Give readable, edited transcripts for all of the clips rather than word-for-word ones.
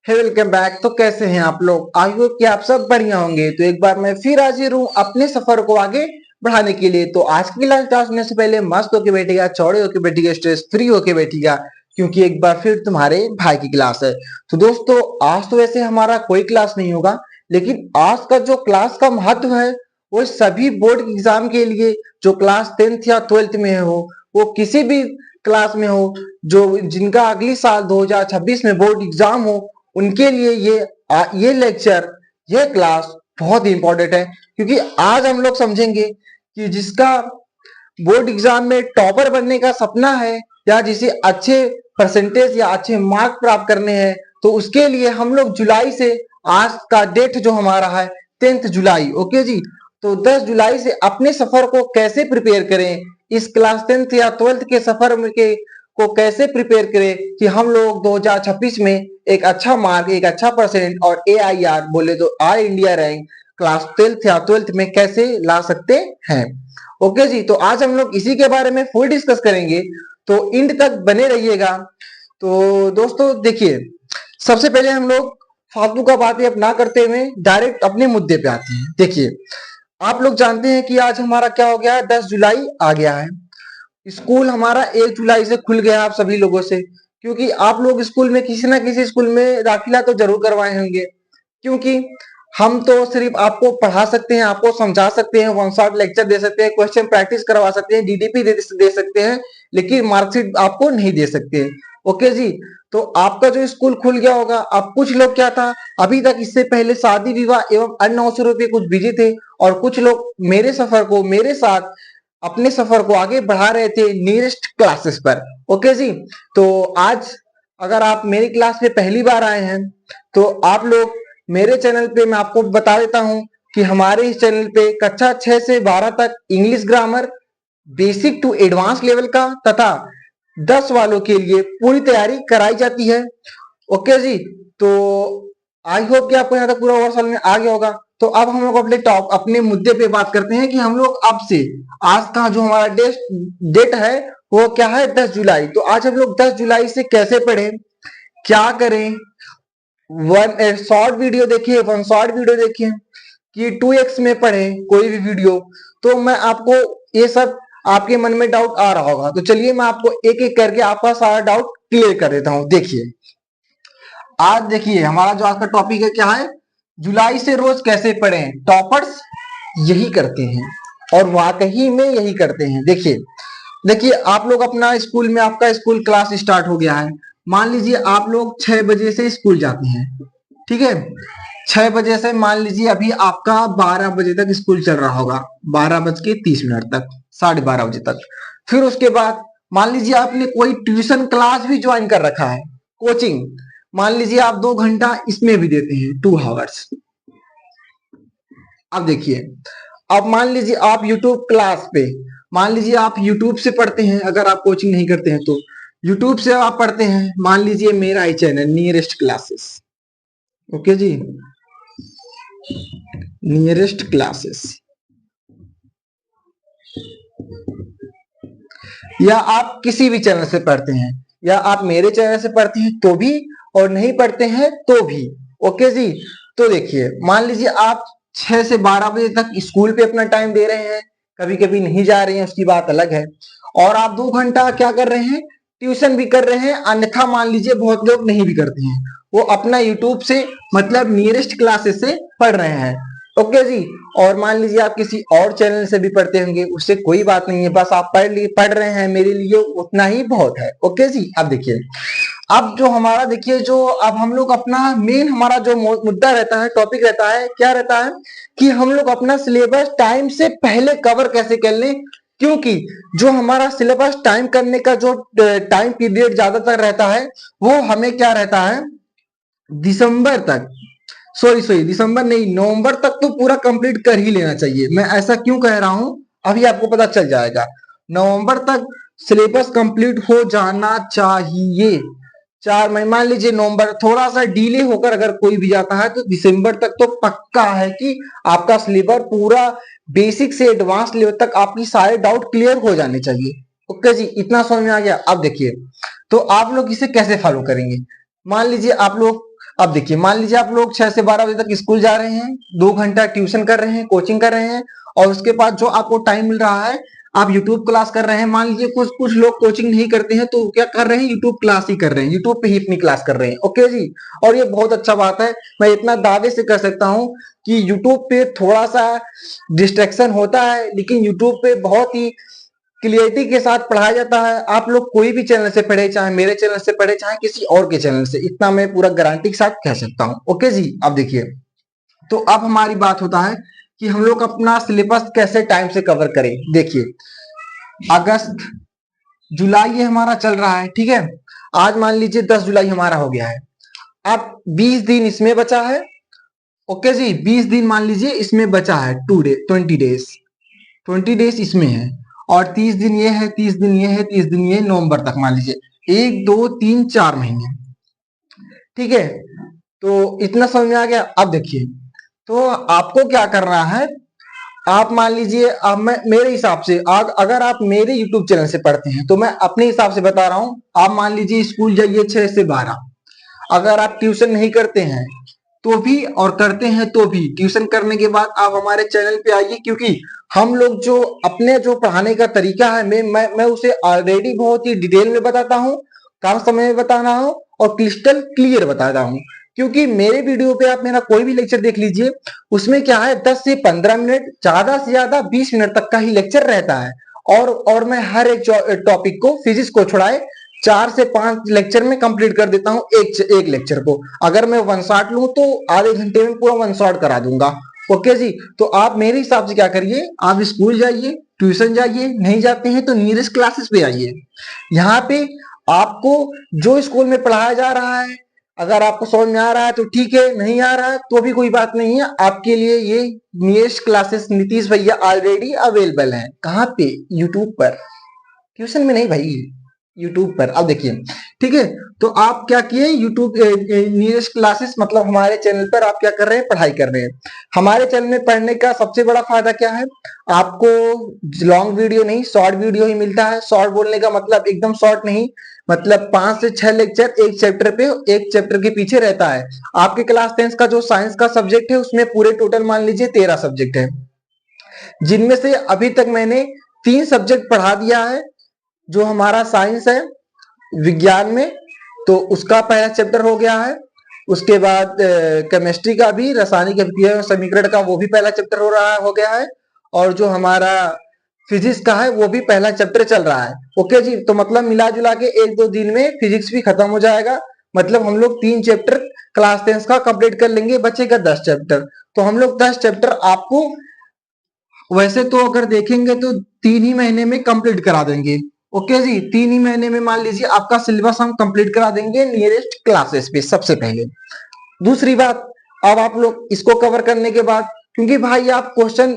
हे welcome back. तो कैसे हैं आप लोग? आई होप कि आप सब बढ़िया होंगे। तो एक बार मैं फिर हाजिर हूँ अपने सफर को आगे बढ़ाने के लिए। तो आज की क्लास होने से पहले मस्त होके बैठेगा, चौड़े होके बैठेगा, स्ट्रेस फ्री होके बैठेगा, क्योंकि एक बार फिर तुम्हारे भाई की क्लास है। तो दोस्तों, आज तो वैसे हमारा कोई क्लास नहीं होगा, लेकिन आज का जो क्लास का महत्व है वो सभी बोर्ड एग्जाम के लिए, जो क्लास 10th या 12th में हो, वो किसी भी क्लास में हो, जो जिनका अगली साल 2026 में बोर्ड एग्जाम हो, उनके लिए ये लेक्चर, ये क्लास बहुत ही इंपॉर्टेंट है। क्योंकि आज हम लोग समझेंगे कि जिसका बोर्ड एग्जाम में टॉपर बनने का सपना है, या जिसे अच्छे परसेंटेज या अच्छे मार्क प्राप्त करने हैं, तो उसके लिए हम लोग जुलाई से, आज का डेट जो हमारा है 10th जुलाई, ओके जी। तो 10 जुलाई से अपने सफर को कैसे प्रिपेयर करें, इस क्लास 10th या 12th के सफर में के को कैसे प्रिपेयर करें कि हम लोग 2026 में एक अच्छा मार्क, एक अच्छा परसेंट और AIR बोले तो all India rank class 10th या 12th में कैसे ला सकते हैं। ओके जी, तो आज हम लोग इसी के बारे में फुल डिस्कस करेंगे, तो इंड तक बने रहिएगा। तो दोस्तों देखिए, सबसे पहले हम लोग फालतू का बातें अब ना करते हुए डायरेक्ट अपने मुद्दे पे आते हैं। देखिए, आप लोग जानते हैं कि आज हमारा क्या हो गया है, 10 जुलाई आ गया है। स्कूल हमारा 1 जुलाई से खुल गया आप सभी लोगों से, क्योंकि आप लोग स्कूल में किसी ना किसी स्कूल में दाखिला तो जरूर करवाए होंगे। क्योंकि हम तो सिर्फ आपको पढ़ा सकते हैं, आपको समझा सकते हैं, वन शॉट लेक्चर दे सकते हैं, क्वेश्चन प्रैक्टिस करवा सकते हैं, DDP दे सकते हैं, लेकिन मार्कशीट आपको नहीं दे सकते। ओके जी, तो आपका जो स्कूल खुल गया होगा, अब कुछ लोग क्या था, अभी तक इससे पहले शादी विवाह एवं अन्य अवसरों पे कुछ बिजी थे, और कुछ लोग मेरे साथ अपने सफर को आगे बढ़ा रहे थे नियरेस्ट क्लासेस पर। ओके जी, तो आज अगर आप मेरी क्लास में पहली बार आए हैं, तो आप लोग मेरे चैनल पे, मैं आपको बता देता हूं कि हमारे इस चैनल पे कक्षा 6 से 12 तक English grammar basic to advance level का तथा 10 वालों के लिए पूरी तैयारी कराई जाती है। ओके जी, तो आई होप कि आपको यहाँ तक पूरा ओवर समझ में आ गया होगा। तो अब हम लोग अपने मुद्दे पे बात करते हैं कि हम लोग अब से, आज का जो हमारा डेट है वो क्या है, 10 जुलाई। तो आज हम लोग 10 जुलाई से कैसे पढ़ें, क्या करें, वन शॉर्ट वीडियो देखिए, वन शॉर्ट वीडियो देखिए, कि 2x में पढ़ें कोई भी वीडियो। तो मैं आपको ये सब, आपके मन में डाउट आ रहा होगा, तो चलिए मैं आपको एक एक करके आपका सारा डाउट क्लियर कर देता हूं। देखिए, आज देखिए हमारा जो आज का टॉपिक है क्या है, जुलाई से रोज कैसे पढ़ें। टॉपर्स यही करते हैं, और वाकई में यही करते हैं। देखिए देखिए, आप लोग अपना स्कूल में, आपका स्कूल क्लास स्टार्ट हो गया है। मान लीजिए आप लोग 6 बजे से स्कूल जाते हैं, ठीक है। 6 बजे से मान लीजिए अभी आपका 12 बजे तक स्कूल चल रहा होगा, 12:30 तक, 12:30 बजे तक। फिर उसके बाद मान लीजिए आपने कोई ट्यूशन क्लास भी ज्वाइन कर रखा है, कोचिंग। मान लीजिए आप 2 घंटा इसमें भी देते हैं, 2 आवर्स। अब देखिए, अब मान लीजिए आप यूट्यूब क्लास पे, मान लीजिए आप यूट्यूब से पढ़ते हैं, अगर आप कोचिंग नहीं करते हैं तो यूट्यूब से आप पढ़ते हैं। मान लीजिए मेरा ही चैनल नियरेस्ट क्लासेस, ओके जी, नियरेस्ट क्लासेस, या आप किसी भी चैनल से पढ़ते हैं, या आप मेरे चैनल से पढ़ते हैं तो भी, और नहीं पढ़ते हैं तो भी। ओके जी, तो देखिए मान लीजिए आप 6 से 12 बजे तक स्कूल पे अपना टाइम दे रहे हैं, कभी कभी नहीं जा रहे हैं, उसकी बात अलग है। और आप 2 घंटा क्या कर रहे हैं, ट्यूशन भी कर रहे हैं। अन्यथा मान लीजिए बहुत लोग नहीं भी करते हैं, वो अपना यूट्यूब से, मतलब नियरेस्ट क्लासेस से पढ़ रहे हैं। ओके जी, और मान लीजिए आप किसी और चैनल से भी पढ़ते होंगे, उससे कोई बात नहीं है, बस आप पढ़ रहे हैं, मेरे लिए उतना ही बहुत है। ओके जी, अब देखिए, अब जो हमारा, देखिए जो अब हम लोग अपना मेन, हमारा जो मुद्दा रहता है, टॉपिक रहता है, क्या रहता है कि हम लोग अपना सिलेबस टाइम से पहले कवर कैसे कर लें। क्योंकि जो हमारा सिलेबस टाइम करने का जो टाइम पीरियड ज्यादातर रहता है, वो हमें क्या रहता है, दिसंबर तक, सॉरी दिसंबर नहीं, नवंबर तक तो पूरा कंप्लीट कर ही लेना चाहिए। मैं ऐसा क्यों कह रहा हूं, अभी आपको पता चल जाएगा। नवंबर तक सिलेबस कंप्लीट हो जाना चाहिए। 4 महीने, मान लीजिए नवंबर थोड़ा सा डिले होकर अगर कोई भी जाता है, तो दिसंबर तक तो पक्का है कि आपका सिलेबस पूरा बेसिक से एडवांस लेवल तक आपकी सारे डाउट क्लियर हो जाने चाहिए। ओके जी, इतना समझ में आ गया। अब देखिए, तो आप लोग इसे कैसे फॉलो करेंगे। मान लीजिए आप लोग अब देखिए, मान लीजिए आप लोग 6 से 12 बजे तक स्कूल जा रहे हैं, 2 घंटा ट्यूशन कर रहे हैं, कोचिंग कर रहे हैं, और उसके बाद जो आपको टाइम मिल रहा है आप यूट्यूब क्लास कर रहे हैं। मान लीजिए कुछ कुछ लोग कोचिंग नहीं करते हैं तो क्या कर रहे हैं, यूट्यूब क्लास ही कर रहे हैं, यूट्यूब पे ही अपनी क्लास कर रहे हैं। ओके जी, और ये बहुत अच्छा बात है। मैं इतना दावे से कर सकता हूँ कि यूट्यूब पे थोड़ा सा डिस्ट्रैक्शन होता है, लेकिन यूट्यूब पे बहुत ही क्लियरिटी के साथ पढ़ाया जाता है। आप लोग कोई भी चैनल से पढ़े, चाहे मेरे चैनल से पढ़े, चाहे किसी और के चैनल से, इतना मैं पूरा गारंटी के साथ कह सकता हूँ। ओके जी, अब देखिए, तो अब हमारी बात होता है कि हम लोग अपना सिलेबस कैसे टाइम से कवर करें। देखिए, अगस्त जुलाई ये हमारा चल रहा है, ठीक है। आज मान लीजिए 10 जुलाई हमारा हो गया है। अब 20 दिन इसमें बचा है। ओके जी, 20 दिन मान लीजिए इसमें बचा है, 20 डेज, 20 डेज इसमें है, और 30 दिन ये है, 30 दिन ये है, 30 दिन ये, नवंबर तक मान लीजिए 1 2 3 4 महीने, ठीक है। तो इतना समझ में आ गया। अब देखिए, तो आपको क्या करना है, आप मान लीजिए, अब मैं मेरे हिसाब से, अगर आप मेरे YouTube चैनल से पढ़ते हैं तो मैं अपने हिसाब से बता रहा हूं। आप मान लीजिए स्कूल जाइए 6 से 12, अगर आप ट्यूशन नहीं करते हैं तो भी, और करते हैं तो भी, ट्यूशन करने के बाद आप हमारे चैनल पे आइए, क्योंकि हम लोग जो अपने जो पढ़ाने का तरीका है, मैं उसे ऑलरेडी बहुत ही डिटेल में बताता हूँ, कम समय में बता रहा हूँ और क्रिस्टल क्लियर बताता हूँ। क्योंकि मेरे वीडियो पे आप मेरा कोई भी लेक्चर देख लीजिए, उसमें क्या है, 10 से 15 मिनट, ज्यादा से ज्यादा 20 मिनट तक का ही लेक्चर रहता है। और मैं हर एक टॉपिक को, फिजिक्स को छुड़ाए, 4 से 5 लेक्चर में कंप्लीट कर देता हूँ एक लेक्चर को। अगर मैं वन शॉट लूं तो आधे घंटे में पूरा वन शॉट करा दूंगा। ओके जी, तो आप मेरे हिसाब से क्या करिए, आप स्कूल जाइए, ट्यूशन जाइए, नहीं जाते हैं तो नियरेस्ट क्लासेस पे आइए। यहाँ पे आपको जो स्कूल में पढ़ाया जा रहा है, अगर आपको समझ में आ रहा है तो ठीक है, नहीं आ रहा है तो भी कोई बात नहीं है। आपके लिए ये नियरेस्ट क्लासेस नीतीश भैया ऑलरेडी अवेलेबल है। कहाँ पे, यूट्यूब पर, ट्यूशन में नहीं भाई, यूट्यूब पर। अब देखिए, ठीक है, तो आप क्या किए, यूट्यूब नियरेस्ट क्लासेस, मतलब हमारे चैनल पर आप क्या कर रहे हैं, पढ़ाई कर रहे हैं। हमारे चैनल में पढ़ने का सबसे बड़ा फायदा क्या है, आपको लॉन्ग वीडियो नहीं, शॉर्ट वीडियो ही मिलता है। शॉर्ट बोलने का मतलब एकदम शॉर्ट नहीं, मतलब 5 से 6 लेक्चर एक चैप्टर पे, एक चैप्टर के पीछे रहता है। आपके क्लास 10 का जो साइंस का सब्जेक्ट है, उसमें पूरे टोटल मान लीजिए 13 सब्जेक्ट है, जिनमें से अभी तक मैंने 3 सब्जेक्ट पढ़ा दिया है। जो हमारा साइंस है विज्ञान में, तो उसका पहला चैप्टर हो गया है। उसके बाद केमिस्ट्री का भी, रासायनिक अभिक्रिया समीकरण का, वो भी पहला चैप्टर हो गया है। और जो हमारा फिजिक्स का है वो भी पहला चैप्टर चल रहा है। ओके जी, तो मतलब मिला जुला के 1-2 दिन में फिजिक्स भी खत्म हो जाएगा। मतलब हम लोग 3 चैप्टर क्लास 10 का कंप्लीट कर लेंगे, बचेगा 10 चैप्टर। तो हम लोग 10 चैप्टर आपको, वैसे तो अगर देखेंगे तो 3 ही महीने में कंप्लीट करा देंगे। ओके जी, 3 ही महीने में मान लीजिए आपका सिलेबस हम कंप्लीट करा देंगे नियरेस्ट क्लासेस पे, सबसे पहले। दूसरी बात, अब आप लोग इसको कवर करने के बाद, क्योंकि भाई आप क्वेश्चन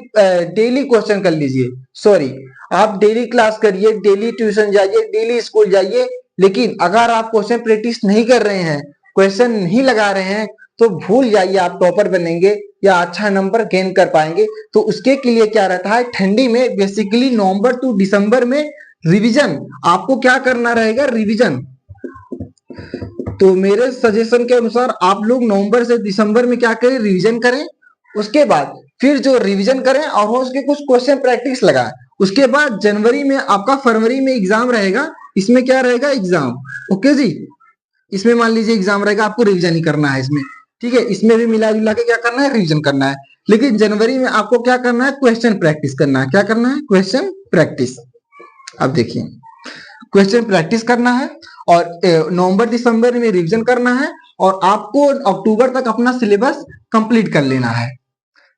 डेली क्वेश्चन कर लीजिए, सॉरी, आप डेली क्लास करिए, डेली ट्यूशन जाइए, डेली स्कूल जाइए, लेकिन अगर आप क्वेश्चन प्रैक्टिस नहीं कर रहे हैं, क्वेश्चन नहीं लगा रहे हैं, तो भूल जाइए आप टॉपर बनेंगे या अच्छा नंबर गेन कर पाएंगे। तो उसके के लिए क्या रहता है, ठंडी में बेसिकली नवंबर टू दिसंबर में रिवीजन, आपको क्या करना रहेगा, रिवीजन। तो मेरे सजेशन के अनुसार आप लोग नवंबर से दिसंबर में क्या करें, रिवीजन करें। उसके बाद फिर जो रिवीजन करें और हो उसके कुछ क्वेश्चन प्रैक्टिस लगाएं। उसके बाद जनवरी में आपका, फरवरी में एग्जाम रहेगा, इसमें क्या रहेगा, एग्जाम। ओके जी, इसमें मान लीजिए एग्जाम रहेगा, आपको रिवीजन ही करना है इसमें, ठीक है। इसमें भी मिला जुला के क्या करना है, रिवीजन करना है। लेकिन जनवरी में आपको क्या करना है, क्वेश्चन प्रैक्टिस करना है। क्या करना है, क्वेश्चन प्रैक्टिस। अब देखिए, क्वेश्चन प्रैक्टिस करना है और नवंबर दिसंबर में रिवीजन करना है, और आपको अक्टूबर तक अपना सिलेबस कंप्लीट कर लेना है।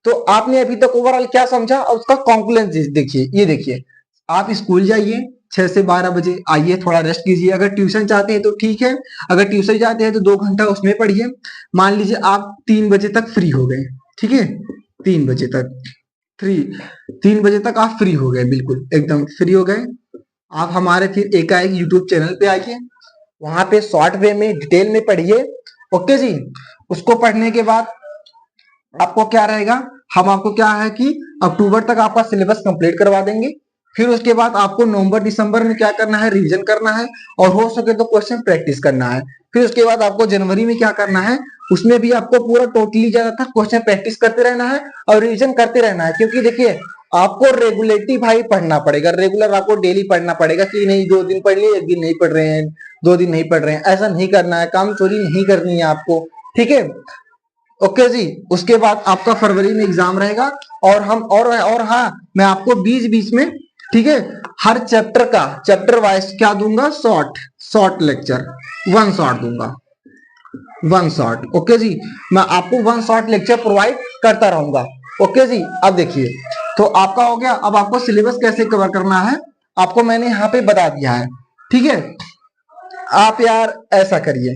तो आपने अभी तक ओवरऑल क्या समझा और उसका कॉन्क्लूजन देखिए। ये देखिए, आप स्कूल जाइए, 6 से 12 बजे आइए, थोड़ा रेस्ट कीजिए। अगर ट्यूशन चाहते हैं तो ठीक है, अगर ट्यूशन जाते हैं तो 2 घंटा उसमें पढ़िए। मान लीजिए आप 3 बजे तक फ्री हो गए, ठीक है, 3 बजे तक फ्री, 3 बजे तक आप फ्री हो गए, बिल्कुल एकदम फ्री हो गए। आप हमारे फिर एकाएक यूट्यूब चैनल पे आइए, वहां पे शॉर्ट वे में डिटेल में पढ़िए। ओके जी, उसको पढ़ने के बाद आपको क्या रहेगा, हम आपको क्या है कि अक्टूबर तक आपका सिलेबस कंप्लीट करवा देंगे। फिर उसके बाद आपको नवंबर दिसंबर में क्या करना है, रिवीजन करना है, और हो सके तो क्वेश्चन प्रैक्टिस करना है। फिर उसके बाद आपको जनवरी में क्या करना है, उसमें भी आपको पूरा टोटली ज्यादातर क्वेश्चन प्रैक्टिस करते रहना है और रिविजन करते रहना है, क्योंकि देखिए आपको रेगुलेटरी भाई पढ़ना पड़ेगा, रेगुलर आपको डेली पढ़ना पड़ेगा कि नहीं 2 दिन पढ़ लिए, 1 दिन नहीं पढ़ रहे हैं, 2 दिन नहीं पढ़ रहे हैं, ऐसा नहीं करना है, काम चोरी नहीं करनी है आपको, ठीक है। ओके जी, उसके बाद आपका फरवरी में एग्जाम रहेगा और हाँ मैं आपको बीच बीच में, ठीक है, हर चैप्टर का चैप्टर वाइज क्या दूंगा, शॉर्ट लेक्चर, 1 शॉर्ट दूंगा, 1 शॉर्ट। ओके जी, मैं आपको 1 शॉर्ट लेक्चर प्रोवाइड करता रहूंगा। ओके जी, अब देखिए तो आपका हो गया। अब आपको सिलेबस कैसे कवर करना है आपको मैंने यहाँ पे बता दिया है, ठीक है। आप यार ऐसा करिए,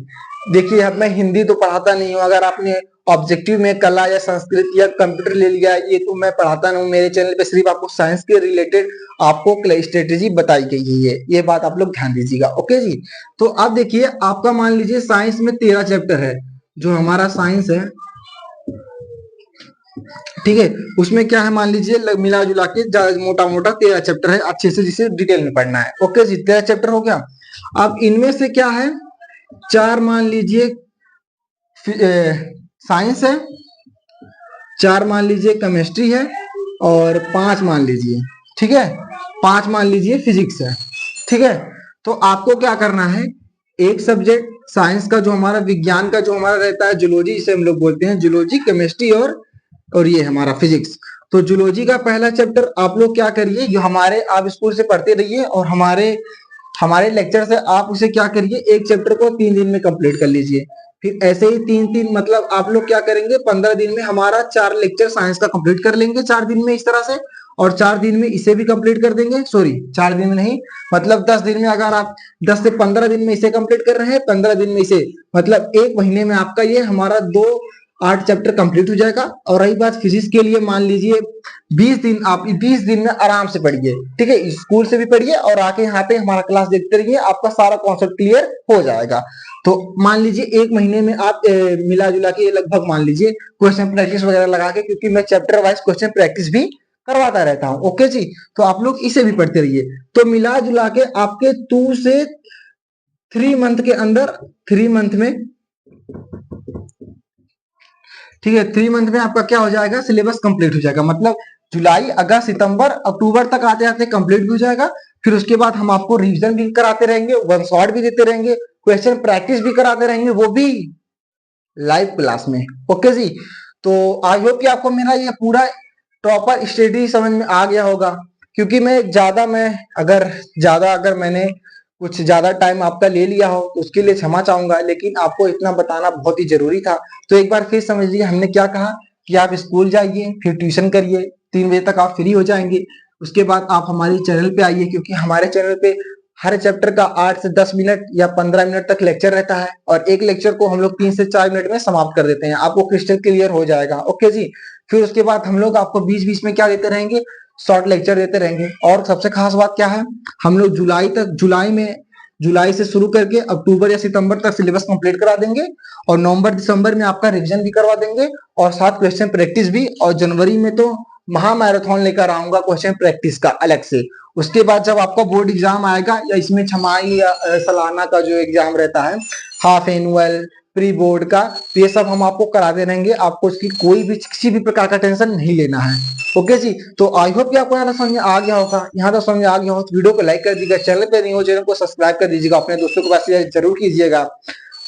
देखिए अब मैं हिंदी तो पढ़ाता नहीं हूँ, अगर आपने ऑब्जेक्टिव में कला या संस्कृत या कंप्यूटर ले लिया ये तो मैं पढ़ाता नहीं हूँ, मेरे चैनल पे सिर्फ आपको साइंस के रिलेटेड आपको स्ट्रेटेजी बताई गई है, ये बात आप लोग ध्यान दीजिएगा। ओके जी, तो अब देखिए आपका मान लीजिए साइंस में 13 चैप्टर है, जो हमारा साइंस है, ठीक है, उसमें क्या है मान लीजिए मिला जुला के मोटा मोटा 13 चैप्टर है, अच्छे से जिसे डिटेल में पढ़ना है। ओके जी, 13 चैप्टर हो गया। अब इनमें से क्या है, 4 मान लीजिए साइंस है, 4 मान लीजिए केमिस्ट्री है और 5 मान लीजिए, ठीक है, 5 मान लीजिए फिजिक्स है, ठीक है। तो आपको क्या करना है, एक सब्जेक्ट साइंस का जो हमारा विज्ञान का जो हमारा रहता है जूलॉजी, जिसे हम लोग बोलते हैं जूलॉजी, केमिस्ट्री और ये हमारा फिजिक्स। तो जूलॉजी का पहला चैप्टर आप लोग क्या करिए, जो हमारे आप स्कूल से पढ़ते रहिए और हमारे लेक्चर से आप उसे क्या करिए, एक चैप्टर को 3 दिन में कंप्लीट कर लीजिए। फिर ऐसे ही 3-3 मतलब आप लोग क्या करेंगे, 15 दिन में हमारा 4 लेक्चर साइंस का कंप्लीट कर लेंगे 4 दिन में इस तरह से, और 4 दिन में इसे भी कंप्लीट कर देंगे। सॉरी 4 दिन में नहीं, मतलब 10 दिन में, अगर आप 10 से 15 दिन में इसे कंप्लीट कर रहे हैं, 15 दिन में इसे, मतलब 1 महीने में आपका ये हमारा 8 चैप्टर कंप्लीट हो जाएगा। और रही बात फिजिक्स के लिए, मान लीजिए 20 दिन, आप 20 दिन में आराम से पढ़िए, ठीक है, स्कूल से भी पढ़िए और आके यहाँ पे हमारा क्लास देखते रहिए, आपका सारा कॉन्सेप्ट क्लियर हो जाएगा। तो मान लीजिए 1 महीने में आप मिला जुला के लगभग मान लीजिए क्वेश्चन प्रैक्टिस वगैरह लगा के, क्योंकि मैं चैप्टर वाइज क्वेश्चन प्रैक्टिस भी करवाता रहता हूँ। ओके जी, तो आप लोग इसे भी पढ़ते रहिए। तो मिला जुला के आपके 2 से 3 मंथ के अंदर, 3 मंथ में, ठीक है, 3 मंथ में आपका क्या हो जाएगा, सिलेबस कंप्लीट हो जाएगा। मतलब जुलाई, अगस्त, सितंबर, अक्टूबर तक आते आते कंप्लीट भी हो जाएगा। फिर उसके बाद हम आपको रिवीजन भी कराते रहेंगे, 1 शॉट भी देते रहेंगे, क्वेश्चन प्रैक्टिस भी कराते रहेंगे, वो भी लाइव क्लास में। ओके जी, तो आई होप कि आपको मेरा ये पूरा प्रॉपर स्टडी समझ में आ गया होगा। क्योंकि मैं अगर मैंने कुछ ज्यादा टाइम आपका ले लिया हो तो उसके लिए क्षमा चाहूंगा, लेकिन आपको इतना बताना बहुत ही जरूरी था। तो एक बार फिर समझ लीजिए, हमने क्या कहा कि आप स्कूल जाइए, फिर ट्यूशन करिए, 3 बजे तक आप फ्री हो जाएंगे। उसके बाद आप हमारे चैनल पे आइए, क्योंकि हमारे चैनल पे हर चैप्टर का 8 से 10 मिनट या 15 मिनट तक लेक्चर रहता है, और एक लेक्चर को हम लोग 3 से 4 मिनट में समाप्त कर देते हैं, आपको क्रिस्टल क्लियर हो जाएगा। ओके जी, फिर उसके बाद हम लोग आपको बीच बीच में क्या देते रहेंगे, शॉर्ट लेक्चर देते रहेंगे। और सबसे खास बात क्या है, हम लोग जुलाई से शुरू करके अक्टूबर या सितंबर तक सिलेबस कंप्लीट करा देंगे, और नवंबर दिसंबर में आपका रिवीजन भी करवा देंगे, और साथ क्वेश्चन प्रैक्टिस भी। और जनवरी में तो महा मैराथन लेकर आऊंगा क्वेश्चन प्रैक्टिस का अलग से। उसके बाद जब आपका बोर्ड एग्जाम आएगा, या इसमें छमाही या सालाना का जो एग्जाम रहता है, हाफ एनुअल, प्री बोर्ड का, तो ये सब हम आपको कराते रहेंगे। आपको इसकी कोई भी किसी भी प्रकार का टेंशन नहीं लेना है। ओके जी, तो आई होप कि आपको यहाँ तक समझ में आ गया होगा। यहाँ तक समझ में आ गया हो तो वीडियो को लाइक कर दीजिएगा, चैनल पे नहीं हो चैनल को सब्सक्राइब कर दीजिएगा, अपने दोस्तों को पास जरूर कीजिएगा।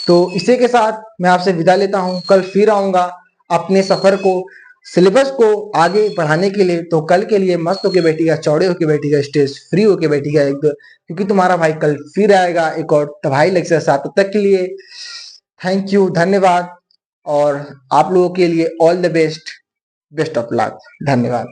तो इसी के साथ मैं आपसे विदा लेता हूँ, कल फिर आऊंगा अपने सफर को, सिलेबस को आगे बढ़ाने के लिए। तो कल के लिए मस्त होके बैठिएगा, चौड़े होके बैठिएगा, स्टेज फ्री होके बैठिएगा क्योंकि तुम्हारा भाई कल फिर आएगा एक और तबाही लेक्चर साथ। तब तक के लिए थैंक यू, धन्यवाद, और आप लोगों के लिए all the best, best of luck, धन्यवाद।